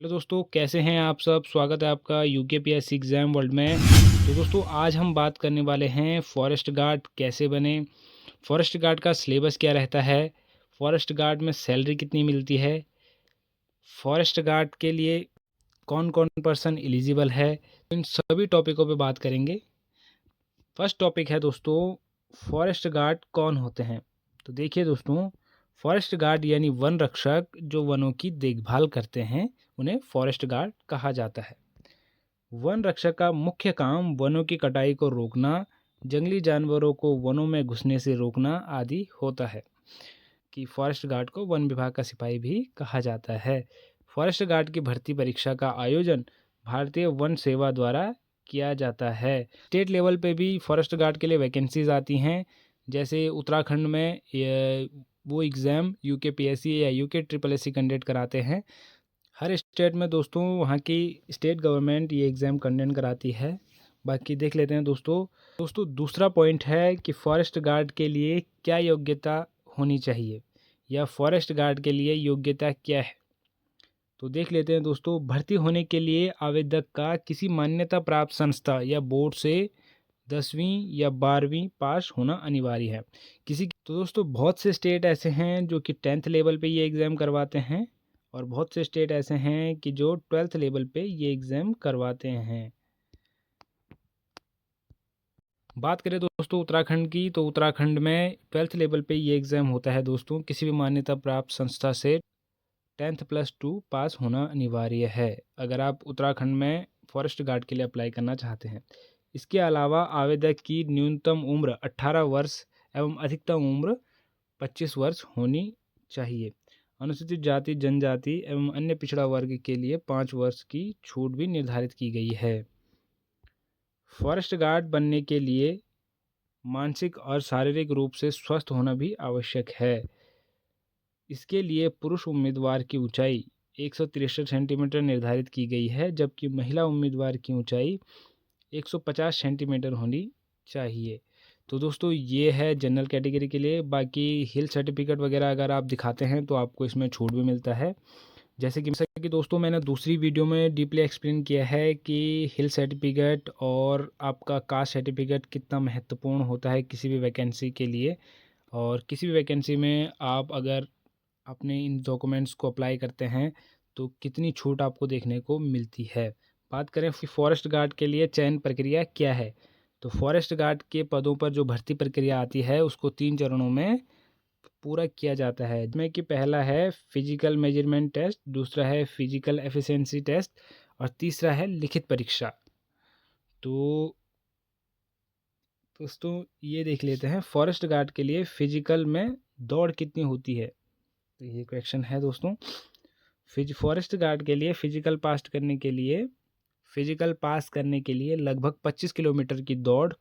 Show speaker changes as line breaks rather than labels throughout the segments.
Hello दोस्तों, कैसे हैं आप सब। स्वागत है आपका यूकेपीएससी एग्ज़ाम वर्ल्ड में। तो दोस्तों, आज हम बात करने वाले हैं फॉरेस्ट गार्ड कैसे बने, फॉरेस्ट गार्ड का सिलेबस क्या रहता है, फॉरेस्ट गार्ड में सैलरी कितनी मिलती है, फॉरेस्ट गार्ड के लिए कौन कौन पर्सन एलिजिबल है। इन सभी टॉपिकों पे बात करेंगे। फर्स्ट टॉपिक है दोस्तों, फॉरेस्ट गार्ड कौन होते हैं। तो देखिए दोस्तों, फॉरेस्ट गार्ड यानी वन रक्षक जो वनों की देखभाल करते हैं, उन्हें फॉरेस्ट गार्ड कहा जाता है। वन रक्षक का मुख्य काम वनों की कटाई को रोकना, जंगली जानवरों को वनों में घुसने से रोकना आदि होता है। कि फॉरेस्ट गार्ड को वन विभाग का सिपाही भी कहा जाता है। फॉरेस्ट गार्ड की भर्ती परीक्षा का आयोजन भारतीय वन सेवा द्वारा किया जाता है। स्टेट लेवल पे भी फॉरेस्ट गार्ड के लिए वैकेंसीज आती हैं। जैसे उत्तराखंड में वो एग्ज़ाम यूकेपीएससी या UK triple S C conduct कराते हैं। हर स्टेट में दोस्तों वहाँ की स्टेट गवर्नमेंट ये एग्ज़ाम कंडक्ट कराती है। बाकी देख लेते हैं दोस्तों दूसरा पॉइंट है कि फॉरेस्ट गार्ड के लिए क्या योग्यता होनी चाहिए या फॉरेस्ट गार्ड के लिए योग्यता क्या है। तो देख लेते हैं दोस्तों, भर्ती होने के लिए आवेदक का किसी मान्यता प्राप्त संस्था या बोर्ड से 10वीं या 12वीं पास होना अनिवार्य है। तो दोस्तों बहुत से स्टेट ऐसे हैं जो कि 10th लेवल पे ये एग्ज़ाम करवाते हैं और बहुत से स्टेट ऐसे हैं कि जो 12th लेवल पे ये एग्ज़ाम करवाते हैं। बात करें दोस्तों उत्तराखंड की, तो उत्तराखंड में 12th लेवल पे ये एग्ज़ाम होता है दोस्तों। किसी भी मान्यता प्राप्त संस्था से 10th+2 पास होना अनिवार्य है अगर आप उत्तराखंड में फॉरेस्ट गार्ड के लिए अप्लाई करना चाहते हैं। इसके अलावा आवेदक की न्यूनतम उम्र 18 वर्ष एवं अधिकतम उम्र 25 वर्ष होनी चाहिए। अनुसूचित जाति, जनजाति एवं अन्य पिछड़ा वर्ग के लिए 5 वर्ष की छूट भी निर्धारित की गई है। फॉरेस्ट गार्ड बनने के लिए मानसिक और शारीरिक रूप से स्वस्थ होना भी आवश्यक है। इसके लिए पुरुष उम्मीदवार की ऊंचाई 163 सेंटीमीटर निर्धारित की गई है, जबकि महिला उम्मीदवार की ऊंचाई 150 सेंटीमीटर होनी चाहिए। तो दोस्तों ये है जनरल कैटेगरी के लिए। बाकी हिल सर्टिफिकेट वगैरह अगर आप दिखाते हैं तो आपको इसमें छूट भी मिलता है। जैसे कि दोस्तों मैंने दूसरी वीडियो में डीपली एक्सप्लेन किया है कि हिल सर्टिफिकेट और आपका कास्ट सर्टिफिकेट कितना महत्वपूर्ण होता है किसी भी वैकेंसी के लिए। और किसी भी वैकेंसी में आप अगर अपने इन डॉक्यूमेंट्स को अप्लाई करते हैं तो कितनी छूट आपको देखने को मिलती है। बात करें फॉरेस्ट गार्ड के लिए चयन प्रक्रिया क्या है, तो फॉरेस्ट गार्ड के पदों पर जो भर्ती प्रक्रिया आती है उसको 3 चरणों में पूरा किया जाता है, जिसमें कि पहला है फिजिकल मेजरमेंट टेस्ट, दूसरा है फिजिकल एफिशिएंसी टेस्ट और तीसरा है लिखित परीक्षा। तो दोस्तों ये देख लेते हैं फॉरेस्ट गार्ड के लिए फिजिकल में दौड़ कितनी होती है। तो ये क्वेश्चन है दोस्तों। फॉरेस्ट गार्ड के लिए फिजिकल पास करने के लिए लगभग 25 किलोमीटर की दौड़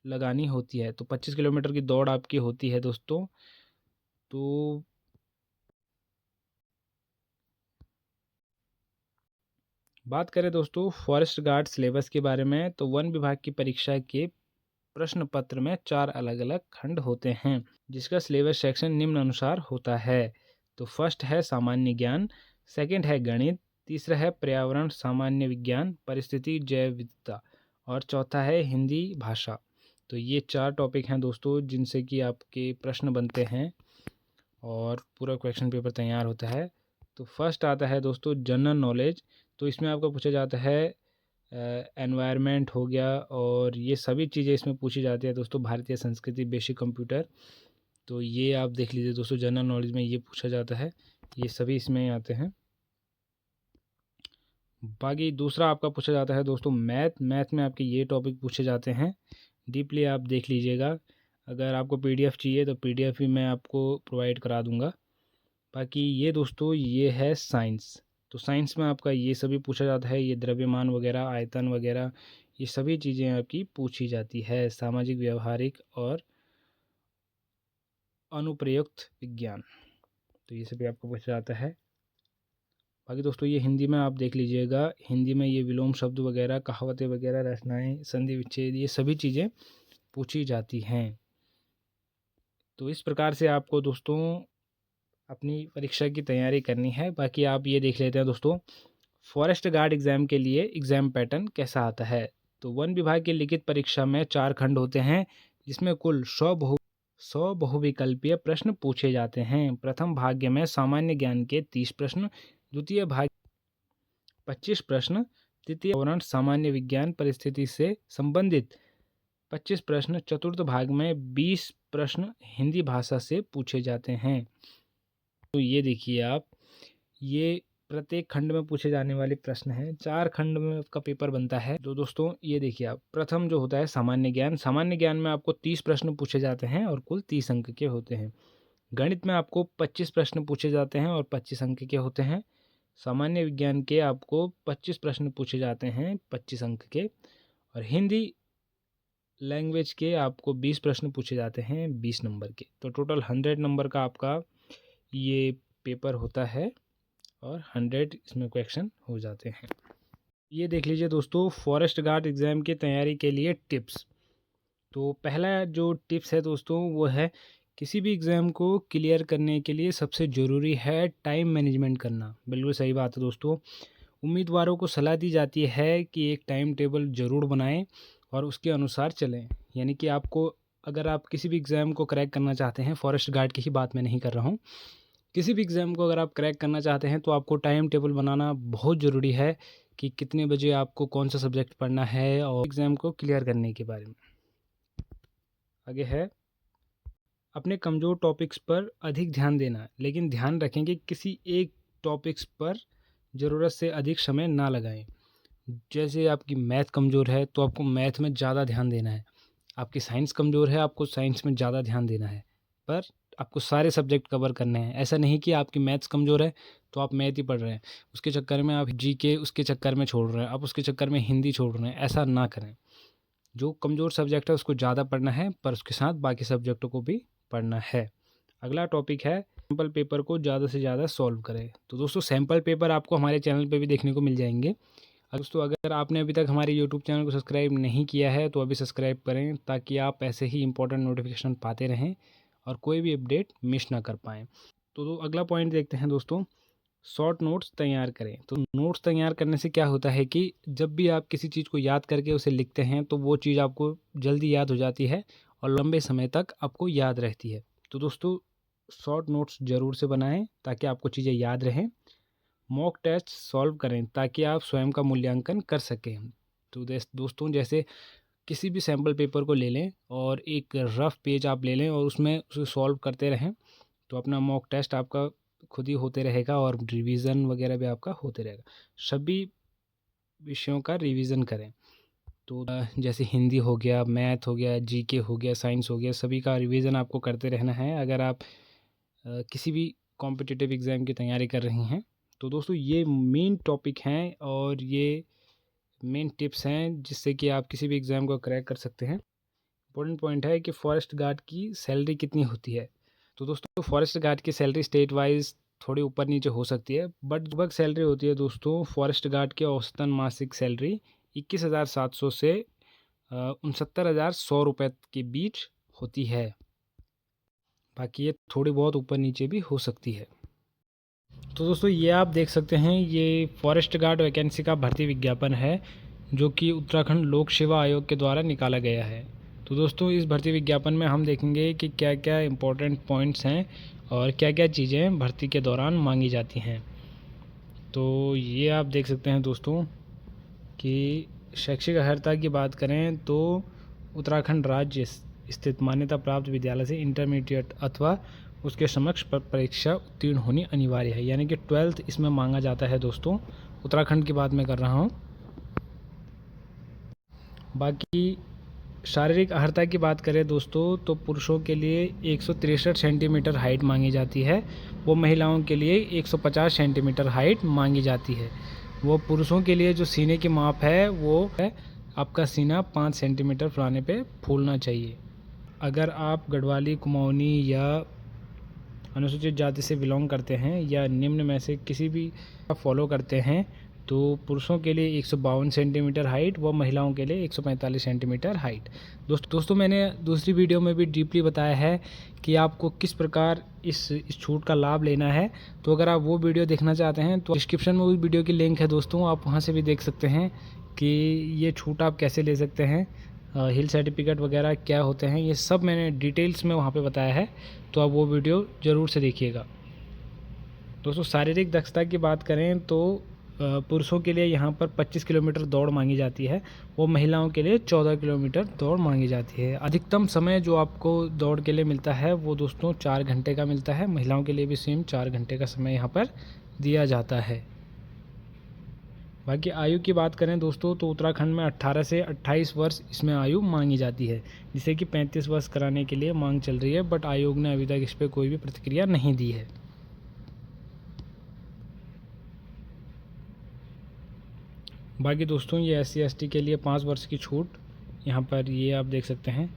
लगानी होती है। तो 25 किलोमीटर की दौड़ आपकी होती है दोस्तों। तो बात करें दोस्तों फॉरेस्ट गार्ड सिलेबस के बारे में, तो वन विभाग की परीक्षा के प्रश्न पत्र में 4 अलग अलग खंड होते हैं, जिसका सिलेबस सेक्शन निम्न अनुसार होता है। तो फर्स्ट है सामान्य ज्ञान, सेकंड है गणित, तीसरा है पर्यावरण सामान्य विज्ञान परिस्थिति जैव विविधता और चौथा है हिंदी भाषा। तो ये 4 टॉपिक हैं दोस्तों जिनसे कि आपके प्रश्न बनते हैं और पूरा क्वेश्चन पेपर तैयार होता है। तो फर्स्ट आता है दोस्तों जनरल नॉलेज। तो इसमें आपको पूछा जाता है एनवायरनमेंट हो गया और ये सभी चीज़ें इसमें पूछी जाती है दोस्तों। भारतीय संस्कृति, बेसिक कंप्यूटर, तो ये आप देख लीजिए दोस्तों जनरल नॉलेज में ये पूछा जाता है, ये सभी इसमें आते हैं। बाकी दूसरा आपका पूछा जाता है दोस्तों मैथ में आपके ये टॉपिक पूछे जाते हैं, डीपली आप देख लीजिएगा। अगर आपको पीडीएफ चाहिए तो पीडीएफ भी मैं आपको प्रोवाइड करा दूंगा। बाकी ये दोस्तों ये है साइंस। तो साइंस में आपका ये सभी पूछा जाता है, ये द्रव्यमान वगैरह, आयतन वगैरह, ये सभी चीज़ें आपकी पूछी जाती है। सामाजिक, व्यवहारिक और अनुप्रयुक्त विज्ञान, तो ये सभी आपको पूछा जाता है। बाकी दोस्तों ये हिंदी में आप देख लीजिएगा, हिंदी में ये विलोम शब्द वगैरह, कहावतें वगैरह, रचनाएं, संधि विच्छेद, ये सभी चीज़ें पूछी जाती हैं। तो इस प्रकार से आपको दोस्तों अपनी परीक्षा की तैयारी करनी है। बाकी आप ये देख लेते हैं दोस्तों, फॉरेस्ट गार्ड एग्ज़ाम के लिए एग्ज़ाम पैटर्न कैसा आता है। तो वन विभाग की लिखित परीक्षा में 4 खंड होते हैं, जिसमें कुल 100 बहुविकल्पीय प्रश्न पूछे जाते हैं। प्रथम भाग में सामान्य ज्ञान के 30 प्रश्न, द्वितीय भाग 25 प्रश्न, तृतीय पर्यावरण सामान्य विज्ञान परिस्थिति से संबंधित 25 प्रश्न, चतुर्थ भाग में 20 प्रश्न हिंदी भाषा से पूछे जाते हैं। तो ये देखिए आप, ये प्रत्येक खंड में पूछे जाने वाले प्रश्न हैं। 4 खंड में आपका पेपर बनता है। तो दोस्तों ये देखिए आप, प्रथम जो होता है सामान्य ज्ञान। सामान्य ज्ञान में आपको 30 प्रश्न पूछे जाते हैं और कुल 30 अंक के होते हैं। गणित में आपको 25 प्रश्न पूछे जाते हैं और 25 अंक के होते हैं। सामान्य विज्ञान के आपको 25 प्रश्न पूछे जाते हैं 25 अंक के, और हिंदी लैंग्वेज के आपको 20 प्रश्न पूछे जाते हैं 20 नंबर के। तो टोटल 100 नंबर का आपका ये पेपर होता है और 100 इसमें क्वेश्चन हो जाते हैं। ये देख लीजिए दोस्तों, फॉरेस्ट गार्ड एग्ज़ाम की तैयारी के लिए टिप्स। तो पहला जो टिप्स है दोस्तों वो है, किसी भी एग्ज़ाम को क्लियर करने के लिए सबसे ज़रूरी है टाइम मैनेजमेंट करना। बिल्कुल सही बात है दोस्तों। उम्मीदवारों को सलाह दी जाती है कि एक टाइम टेबल ज़रूर बनाएं और उसके अनुसार चलें। यानी कि आपको, अगर आप किसी भी एग्ज़ाम को क्रैक करना चाहते हैं, फॉरेस्ट गार्ड की ही बात मैं नहीं कर रहा हूँ, किसी भी एग्ज़ाम को अगर आप क्रैक करना चाहते हैं तो आपको टाइम टेबल बनाना बहुत ज़रूरी है कि कितने बजे आपको कौन सा सब्जेक्ट पढ़ना है और एग्ज़ाम को क्लियर करने के बारे में। आगे है, अपने कमज़ोर टॉपिक्स पर अधिक ध्यान देना, लेकिन ध्यान रखें कि किसी एक टॉपिक्स पर ज़रूरत से अधिक समय ना लगाएं। जैसे आपकी मैथ कमज़ोर है तो आपको मैथ में ज़्यादा ध्यान देना है, आपकी साइंस कमज़ोर है आपको साइंस में ज़्यादा ध्यान देना है, पर आपको सारे सब्जेक्ट कवर करने हैं। ऐसा नहीं कि आपकी मैथ्स कमज़ोर है तो आप मैथ ही पढ़ रहे हैं, उसके चक्कर में आप जीके उसके चक्कर में छोड़ रहे हैं, आप उसके चक्कर में हिंदी छोड़ रहे हैं। ऐसा ना करें। जो कमज़ोर सब्जेक्ट है उसको ज़्यादा पढ़ना है, पर उसके साथ बाकी सब्जेक्टों को भी पढ़ना है। अगला टॉपिक है, सैम्पल पेपर को ज़्यादा से ज़्यादा सॉल्व करें। तो दोस्तों सैम्पल पेपर आपको हमारे चैनल पे भी देखने को मिल जाएंगे। दोस्तों अगर आपने अभी तक हमारे यूट्यूब चैनल को सब्सक्राइब नहीं किया है तो अभी सब्सक्राइब करें, ताकि आप ऐसे ही इंपॉर्टेंट नोटिफिकेशन पाते रहें और कोई भी अपडेट मिस ना कर पाएँ। तो अगला पॉइंट देखते हैं दोस्तों, शॉर्ट नोट्स तैयार करें। तो नोट्स तैयार करने से क्या होता है कि जब भी आप किसी चीज़ को याद करके उसे लिखते हैं तो वो चीज़ आपको जल्दी याद हो जाती है और लंबे समय तक आपको याद रहती है। तो दोस्तों शॉर्ट नोट्स ज़रूर से बनाएं ताकि आपको चीज़ें याद रहें। मॉक टेस्ट सॉल्व करें ताकि आप स्वयं का मूल्यांकन कर सकें। तो दोस्तों जैसे किसी भी सैम्पल पेपर को ले लें और एक रफ़ पेज आप ले लें और उसमें उसे सॉल्व करते रहें, तो अपना मॉक टेस्ट आपका खुद ही होते रहेगा और रिवीजन वगैरह भी आपका होते रहेगा। सभी विषयों का रिवीजन करें। तो जैसे हिंदी हो गया, मैथ हो गया, जीके हो गया, साइंस हो गया, सभी का रिवीजन आपको करते रहना है अगर आप किसी भी कॉम्पिटिटिव एग्ज़ाम की तैयारी कर रही हैं। तो दोस्तों ये मेन टॉपिक हैं और ये मेन टिप्स हैं जिससे कि आप किसी भी एग्ज़ाम को क्रैक कर सकते हैं। इंपॉर्टेंट पॉइंट है कि फॉरेस्ट गार्ड की सैलरी कितनी होती है। तो दोस्तों फॉरेस्ट गार्ड की सैलरी स्टेट वाइज थोड़ी ऊपर नीचे हो सकती है, बट लगभग सैलरी होती है दोस्तों फॉरेस्ट गार्ड की औसतन मासिक सैलरी 21,700 से 69,100 रुपये के बीच होती है। बाकी ये थोड़ी बहुत ऊपर नीचे भी हो सकती है। तो दोस्तों ये आप देख सकते हैं, ये फॉरेस्ट गार्ड वैकेंसी का भर्ती विज्ञापन है जो कि उत्तराखंड लोक सेवा आयोग के द्वारा निकाला गया है। तो दोस्तों इस भर्ती विज्ञापन में हम देखेंगे कि क्या क्या इम्पोर्टेंट पॉइंट्स हैं और क्या क्या चीज़ें भर्ती के दौरान मांगी जाती हैं। तो ये आप देख सकते हैं दोस्तों कि शैक्षिक अर्हता की बात करें तो उत्तराखंड राज्य स्थित मान्यता प्राप्त विद्यालय से इंटरमीडिएट अथवा उसके समक्ष पर परीक्षा उत्तीर्ण होनी अनिवार्य है, यानी कि 12th इसमें मांगा जाता है दोस्तों। उत्तराखंड की बात मैं कर रहा हूँ। बाकी शारीरिक अर्हता की बात करें दोस्तों तो पुरुषों के लिए 163 सेंटीमीटर हाइट मांगी जाती है, वो महिलाओं के लिए 150 सेंटीमीटर हाइट मांगी जाती है। वो पुरुषों के लिए जो सीने की माप है वो है आपका सीना 5 सेंटीमीटर फुलाने पे फूलना चाहिए। अगर आप गढ़वाली, कुमाऊनी या अनुसूचित जाति से बिलोंग करते हैं या निम्न में से किसी भी फॉलो करते हैं तो पुरुषों के लिए 152 सेंटीमीटर हाइट व महिलाओं के लिए 145 सेंटीमीटर हाइट। दोस्तों मैंने दूसरी वीडियो में भी डीपली बताया है कि आपको किस प्रकार इस छूट का लाभ लेना है। तो अगर आप वो वीडियो देखना चाहते हैं तो डिस्क्रिप्शन में उस वीडियो की लिंक है दोस्तों, आप वहाँ से भी देख सकते हैं कि ये छूट आप कैसे ले सकते हैं, हिल सर्टिफिकेट वगैरह क्या होते हैं, ये सब मैंने डिटेल्स में वहाँ पे बताया है। तो आप वो वीडियो ज़रूर से देखिएगा। दोस्तों शारीरिक दक्षता की बात करें तो पुरुषों के लिए यहाँ पर 25 किलोमीटर दौड़ मांगी जाती है, वो महिलाओं के लिए 14 किलोमीटर दौड़ मांगी जाती है। अधिकतम समय जो आपको दौड़ के लिए मिलता है वो दोस्तों 4 घंटे का मिलता है। महिलाओं के लिए भी सेम 4 घंटे का समय यहाँ पर दिया जाता है। बाकी आयु की बात करें दोस्तों तो उत्तराखंड में 18 से 28 वर्ष इसमें आयु मांगी जाती है, जिससे कि 35 वर्ष कराने के लिए मांग चल रही है, बट आयोग ने अभी तक इस पर कोई भी प्रतिक्रिया नहीं दी है। बाकी दोस्तों ये SC/ST के लिए 5 वर्ष की छूट यहाँ पर ये आप देख सकते हैं।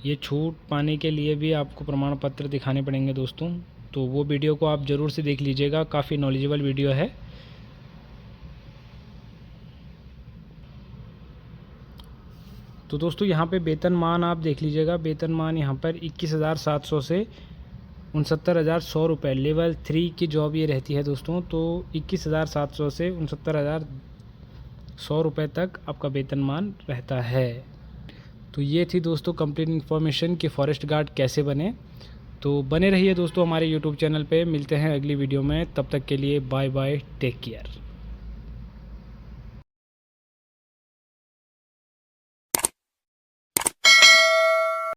ये छूट पाने के लिए भी आपको प्रमाण पत्र दिखाने पड़ेंगे दोस्तों, तो वो वीडियो को आप ज़रूर से देख लीजिएगा, काफ़ी नॉलेजेबल वीडियो है। तो दोस्तों यहाँ पे वेतनमान आप देख लीजिएगा, वेतनमान यहाँ पर 21,700 से 69,100 रुपये। लेवल 3 की जॉब ये रहती है दोस्तों, तो 21,700 से 69,100 रुपये तक आपका वेतनमान रहता है। तो ये थी दोस्तों कंप्लीट इन्फॉर्मेशन कि फॉरेस्ट गार्ड कैसे बने। तो बने रहिए दोस्तों हमारे यूट्यूब चैनल पे, मिलते हैं अगली वीडियो में, तब तक के लिए बाय बाय, टेक केयर।